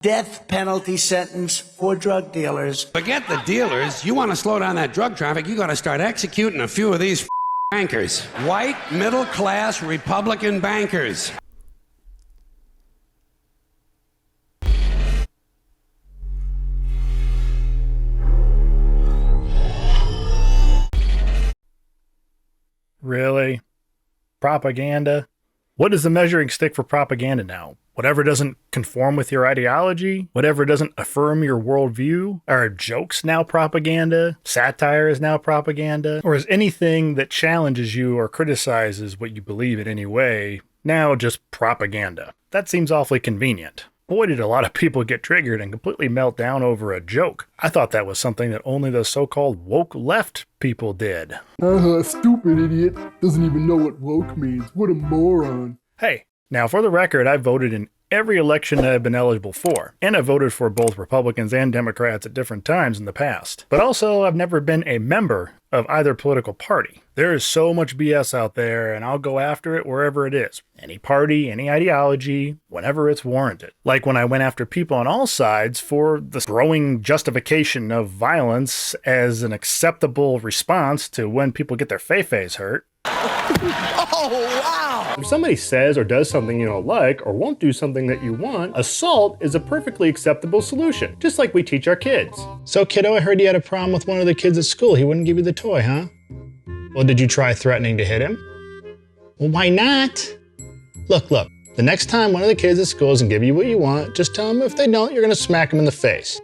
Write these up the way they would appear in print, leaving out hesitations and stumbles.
Death penalty sentence for drug dealers. Forget the dealers. You want to slow down that drug traffic, you got to start executing a few of these bankers. White, middle-class Republican bankers. Really? Propaganda? What is the measuring stick for propaganda now? Whatever doesn't conform with your ideology? Whatever doesn't affirm your worldview? Are jokes now propaganda? Satire is now propaganda? Or is anything that challenges you or criticizes what you believe in any way now just propaganda? That seems awfully convenient. Boy, did a lot of people get triggered and completely melt down over a joke. I thought that was something that only the so-called woke left people did. Stupid idiot. Doesn't even know what woke means. What a moron. Hey, now for the record, I voted in every election that I've been eligible for, and I voted for both Republicans and Democrats at different times in the past. But also, I've never been a member of either political party. There is so much BS out there, and I'll go after it wherever it is. Any party, any ideology, whenever it's warranted. Like when I went after people on all sides for the growing justification of violence as an acceptable response to when people get their fei-feis hurt. Oh, wow! If somebody says or does something you don't like, or won't do something that you want, assault is a perfectly acceptable solution, just like we teach our kids. So kiddo, I heard you had a problem with one of the kids at school. He wouldn't give you the toy, huh? Well, did you try threatening to hit him? Well, why not? Look, the next time one of the kids at school doesn't give you what you want, just tell them if they don't, you're gonna smack them in the face.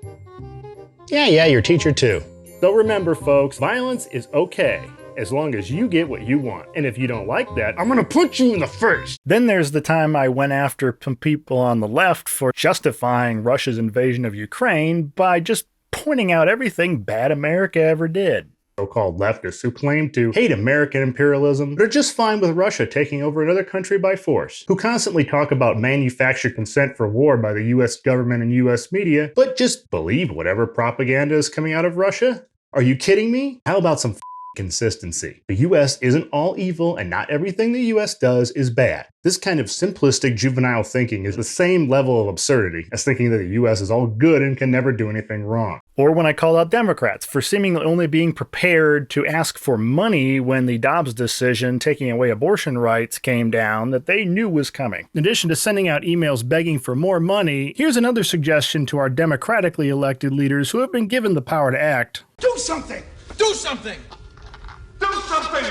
Yeah, your teacher too. So remember, folks, violence is okay, as long as you get what you want. And if you don't like that, I'm gonna punch you in the face. Then there's the time I went after some people on the left for justifying Russia's invasion of Ukraine by just pointing out everything bad America ever did. So-called leftists who claim to hate American imperialism, but are just fine with Russia taking over another country by force, who constantly talk about manufactured consent for war by the US government and US media, but just believe whatever propaganda is coming out of Russia? Are you kidding me? How about some consistency? The US isn't all evil, and not everything the US does is bad. This kind of simplistic juvenile thinking is the same level of absurdity as thinking that the US is all good and can never do anything wrong. Or when I called out Democrats for seemingly only being prepared to ask for money when the Dobbs decision taking away abortion rights came down that they knew was coming. In addition to sending out emails begging for more money, here's another suggestion to our democratically elected leaders who have been given the power to act. Do something! Do something! Do something!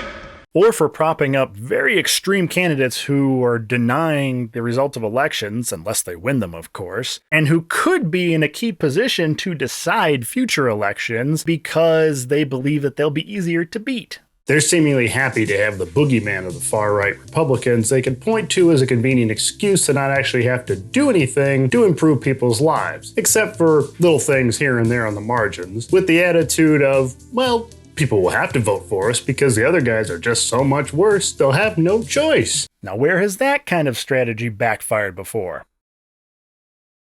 Or for propping up very extreme candidates who are denying the results of elections, unless they win them, of course, and who could be in a key position to decide future elections because they believe that they'll be easier to beat. They're seemingly happy to have the boogeyman of the far-right Republicans they can point to as a convenient excuse to not actually have to do anything to improve people's lives, except for little things here and there on the margins, with the attitude of, well, people will have to vote for us because the other guys are just so much worse, they'll have no choice. Now, where has that kind of strategy backfired before?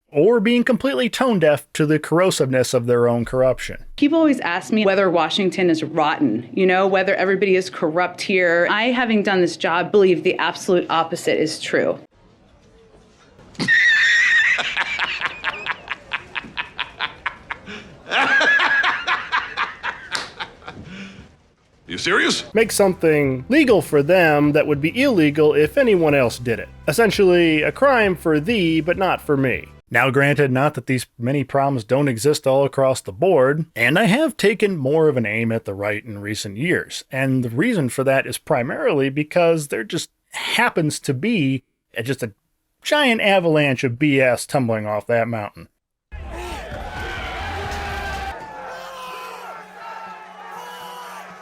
Or being completely tone-deaf to the corrosiveness of their own corruption. People always ask me whether Washington is rotten, whether everybody is corrupt here. I, having done this job, believe the absolute opposite is true. You serious? Make something legal for them that would be illegal if anyone else did it. Essentially, a crime for thee, but not for me. Now granted, not that these many problems don't exist all across the board, and I have taken more of an aim at the right in recent years. And the reason for that is primarily because there just happens to be just a giant avalanche of BS tumbling off that mountain.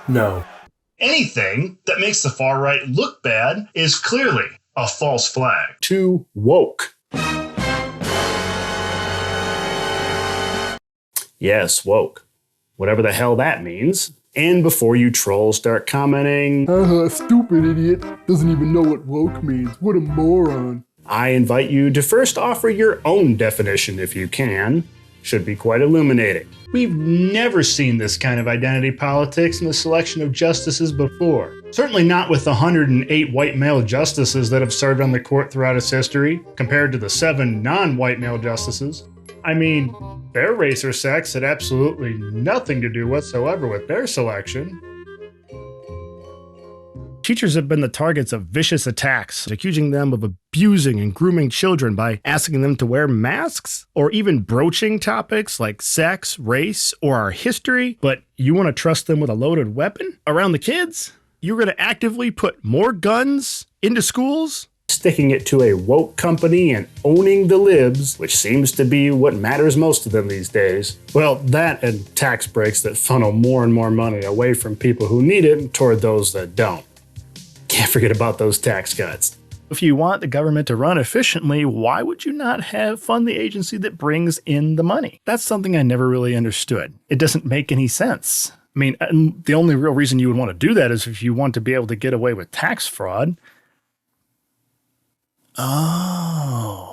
No. Anything that makes the far right look bad is clearly a false flag. Too woke. Yes, woke. Whatever the hell that means. And before you trolls start commenting, Stupid idiot. Doesn't even know what woke means. What a moron. I invite you to first offer your own definition if you can. Should be quite illuminating. We've never seen this kind of identity politics in the selection of justices before. Certainly not with the 108 white male justices that have served on the court throughout its history, compared to the 7 non-white male justices. I mean, their race or sex had absolutely nothing to do whatsoever with their selection. Teachers have been the targets of vicious attacks, accusing them of abusing and grooming children by asking them to wear masks, or even broaching topics like sex, race, or our history. But you want to trust them with a loaded weapon around the kids? You're going to actively put more guns into schools? Sticking it to a woke company and owning the libs, which seems to be what matters most to them these days. Well, that and tax breaks that funnel more and more money away from people who need it toward those that don't. Can't forget about those tax cuts. If you want the government to run efficiently, why would you not fund the agency that brings in the money? That's something I never really understood. It doesn't make any sense. I mean, the only real reason you would want to do that is if you want to be able to get away with tax fraud. Oh.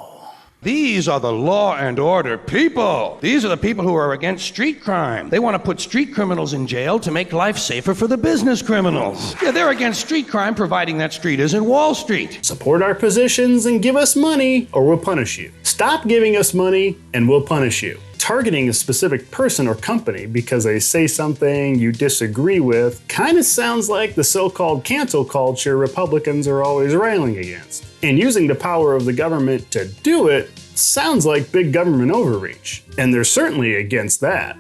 These are the law and order people. These are the people who are against street crime. They want to put street criminals in jail to make life safer for the business criminals. Yeah, they're against street crime, providing that street isn't Wall Street. Support our positions and give us money, or we'll punish you. Stop giving us money, and we'll punish you. Targeting a specific person or company because they say something you disagree with kind of sounds like the so-called cancel culture Republicans are always railing against. And using the power of the government to do it sounds like big government overreach. And they're certainly against that.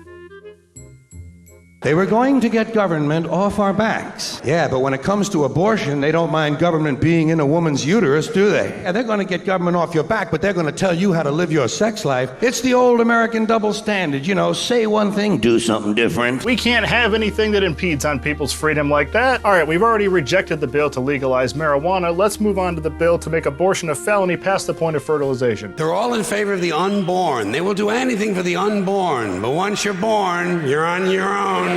They were going to get government off our backs. Yeah, but when it comes to abortion, they don't mind government being in a woman's uterus, do they? Yeah, they're going to get government off your back, but they're going to tell you how to live your sex life. It's the old American double standard, you know, say one thing, do something different. We can't have anything that impedes on people's freedom like that. All right, we've already rejected the bill to legalize marijuana. Let's move on to the bill to make abortion a felony past the point of fertilization. They're all in favor of the unborn. They will do anything for the unborn. But once you're born, you're on your own.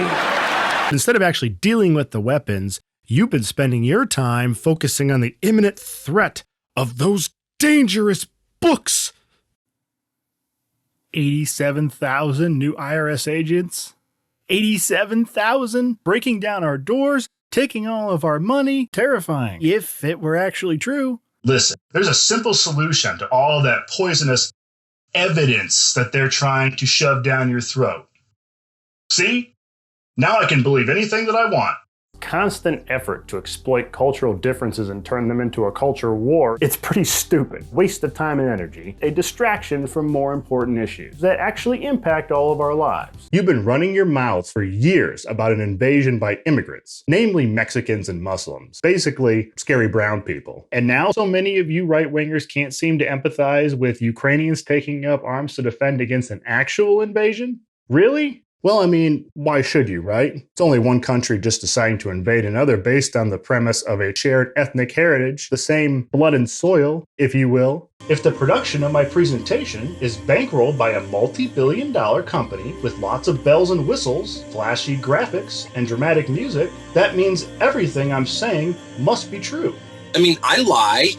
Instead of actually dealing with the weapons, you've been spending your time focusing on the imminent threat of those dangerous books. 87,000 new IRS agents. 87,000 breaking down our doors, taking all of our money. Terrifying, if it were actually true. Listen, there's a simple solution to all that poisonous evidence that they're trying to shove down your throat. See? Now I can believe anything that I want. Constant effort to exploit cultural differences and turn them into a culture war, it's pretty stupid. Waste of time and energy. A distraction from more important issues that actually impact all of our lives. You've been running your mouths for years about an invasion by immigrants, namely Mexicans and Muslims. Basically, scary brown people. And now so many of you right-wingers can't seem to empathize with Ukrainians taking up arms to defend against an actual invasion? Really? Well, I mean, why should you, right? It's only one country just deciding to invade another based on the premise of a shared ethnic heritage, the same blood and soil, if you will. If the production of my presentation is bankrolled by a multi-billion-dollar company with lots of bells and whistles, flashy graphics, and dramatic music, that means everything I'm saying must be true. I mean, I lie.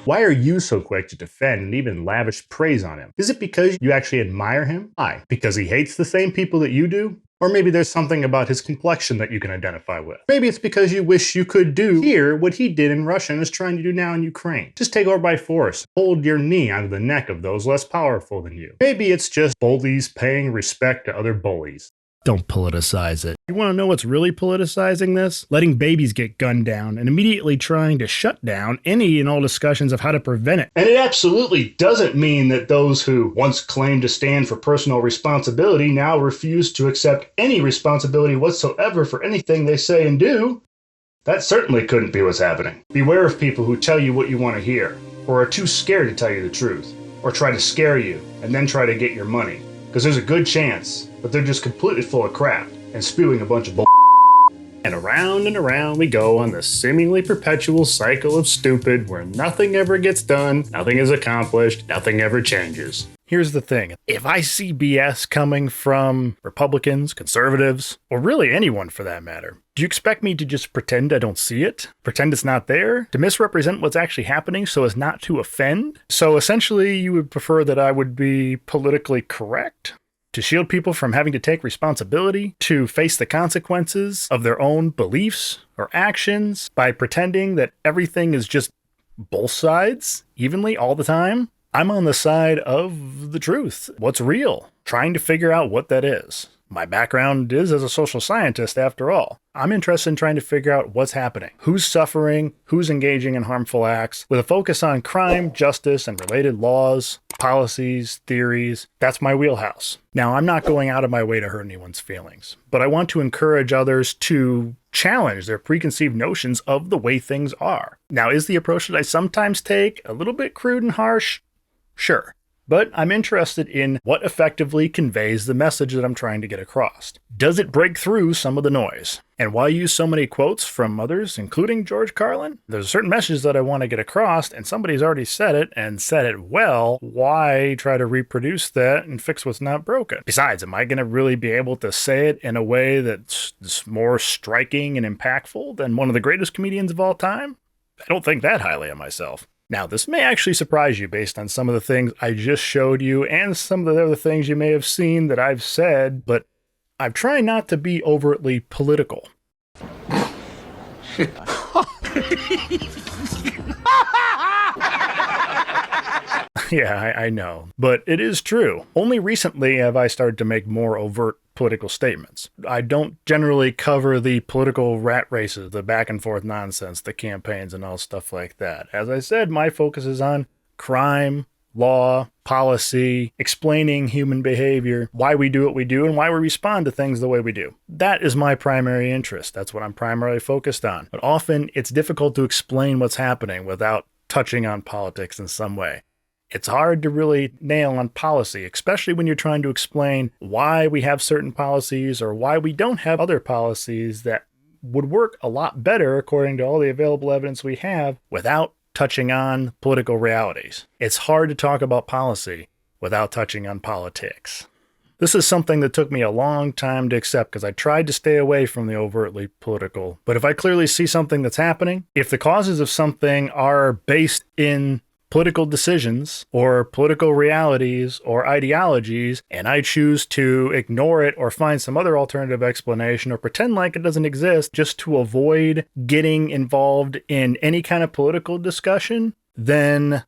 Why are you so quick to defend and even lavish praise on him? Is it because you actually admire him? Why? Because he hates the same people that you do? Or maybe there's something about his complexion that you can identify with. Maybe it's because you wish you could do here what he did in Russia and is trying to do now in Ukraine. Just take over by force. Hold your knee onto the neck of those less powerful than you. Maybe it's just bullies paying respect to other bullies. Don't politicize it. You want to know what's really politicizing this? Letting babies get gunned down and immediately trying to shut down any and all discussions of how to prevent it. And it absolutely doesn't mean that those who once claimed to stand for personal responsibility now refuse to accept any responsibility whatsoever for anything they say and do. That certainly couldn't be what's happening. Beware of people who tell you what you want to hear, or are too scared to tell you the truth, or try to scare you and then try to get your money. Because there's a good chance that they're just completely full of crap and spewing a bunch of bull. And around we go on the seemingly perpetual cycle of stupid where nothing ever gets done, nothing is accomplished, nothing ever changes. Here's the thing. If I see BS coming from Republicans, conservatives, or really anyone for that matter, do you expect me to just pretend I don't see it? Pretend it's not there? To misrepresent what's actually happening so as not to offend? So essentially, you would prefer that I would be politically correct? To shield people from having to take responsibility? To face the consequences of their own beliefs or actions by pretending that everything is just both sides evenly all the time? I'm on the side of the truth, what's real, trying to figure out what that is. My background is as a social scientist, after all. I'm interested in trying to figure out what's happening, who's suffering, who's engaging in harmful acts, with a focus on crime, justice, and related laws, policies, theories. That's my wheelhouse. Now, I'm not going out of my way to hurt anyone's feelings, but I want to encourage others to challenge their preconceived notions of the way things are. Now, is the approach that I sometimes take a little bit crude and harsh? Sure. But I'm interested in what effectively conveys the message that I'm trying to get across. Does it break through some of the noise? And why use so many quotes from others, including George Carlin? There's a certain message that I want to get across, and somebody's already said it, and said it well. Why try to reproduce that and fix what's not broken? Besides, am I going to really be able to say it in a way that's more striking and impactful than one of the greatest comedians of all time? I don't think that highly of myself. Now, this may actually surprise you based on some of the things I just showed you and some of the other things you may have seen that I've said, but I'm trying not to be overtly political. Yeah, I know, but it is true. Only recently have I started to make more overt political statements. I don't generally cover the political rat races, the back and forth nonsense, the campaigns and all stuff like that. As I said, my focus is on crime, law, policy, explaining human behavior, why we do what we do, and why we respond to things the way we do. That is my primary interest. That's what I'm primarily focused on. But often it's difficult to explain what's happening without touching on politics in some way. It's hard to really nail on policy, especially when you're trying to explain why we have certain policies or why we don't have other policies that would work a lot better according to all the available evidence we have without touching on political realities. It's hard to talk about policy without touching on politics. This is something that took me a long time to accept because I tried to stay away from the overtly political. But if I clearly see something that's happening, if the causes of something are based in political decisions or political realities or ideologies, and I choose to ignore it or find some other alternative explanation or pretend like it doesn't exist just to avoid getting involved in any kind of political discussion, then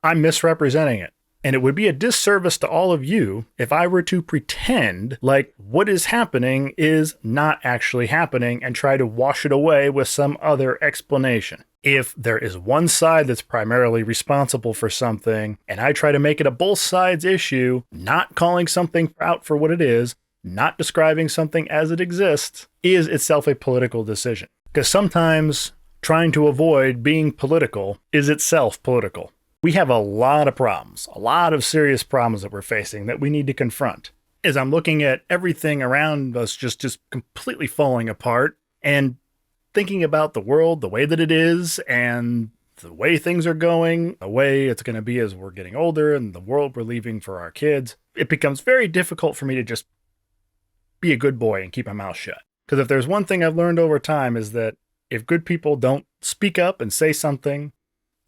I'm misrepresenting it. And it would be a disservice to all of you if I were to pretend like what is happening is not actually happening and try to wash it away with some other explanation. If there is one side that's primarily responsible for something, and I try to make it a both sides issue, not calling something out for what it is, not describing something as it exists, is itself a political decision. Because sometimes trying to avoid being political is itself political. We have a lot of problems, a lot of serious problems that we're facing that we need to confront. As I'm looking at everything around us just completely falling apart and thinking about the world, the way that it is, and the way things are going, the way it's going to be as we're getting older, and the world we're leaving for our kids, it becomes very difficult for me to just be a good boy and keep my mouth shut. Because if there's one thing I've learned over time is that if good people don't speak up and say something,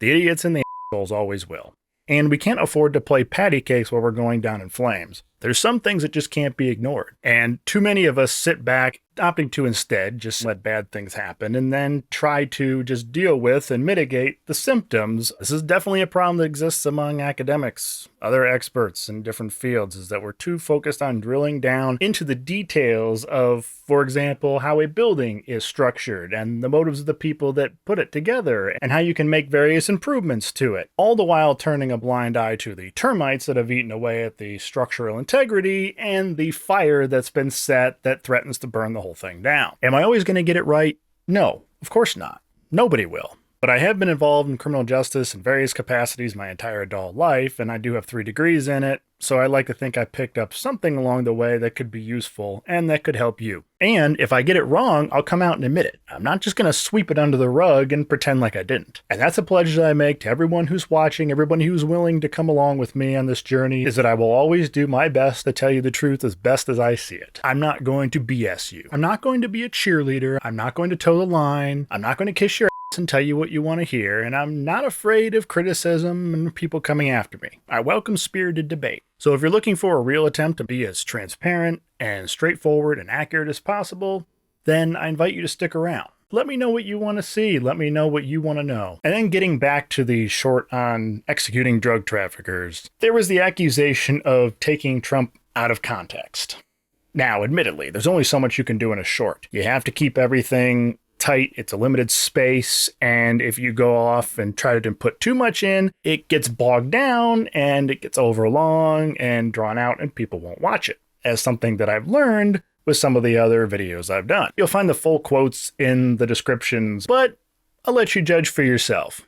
the idiots and the assholes always will. And we can't afford to play patty cakes while we're going down in flames. There's some things that just can't be ignored. And too many of us sit back, opting to instead just let bad things happen and then try to just deal with and mitigate the symptoms. This is definitely a problem that exists among academics, other experts in different fields, is that we're too focused on drilling down into the details of, for example, how a building is structured and the motives of the people that put it together and how you can make various improvements to it, all the while turning a blind eye to the termites that have eaten away at the structural integrity and the fire that's been set that threatens to burn the whole thing down. Am I always going to get it right? No, of course not. Nobody will. But I have been involved in criminal justice in various capacities my entire adult life, and I do have 3 degrees in it, so I like to think I picked up something along the way that could be useful and that could help you. And if I get it wrong, I'll come out and admit it. I'm not just going to sweep it under the rug and pretend like I didn't. And that's a pledge that I make to everyone who's watching, everyone who's willing to come along with me on this journey, is that I will always do my best to tell you the truth as best as I see it. I'm not going to BS you. I'm not going to be a cheerleader. I'm not going to toe the line. I'm not going to kiss your and tell you what you want to hear, and I'm not afraid of criticism and people coming after me. I welcome spirited debate. So if you're looking for a real attempt to be as transparent and straightforward and accurate as possible, then I invite you to stick around. Let me know what you want to see. Let me know what you want to know. And then getting back to the short on executing drug traffickers, there was the accusation of taking Trump out of context. Now, admittedly, there's only so much you can do in a short. You have to keep everything tight. It's a limited space. And if you go off and try to put too much in, it gets bogged down and it gets overlong and drawn out and people won't watch it. As something that I've learned with some of the other videos I've done. You'll find the full quotes in the descriptions, but I'll let you judge for yourself.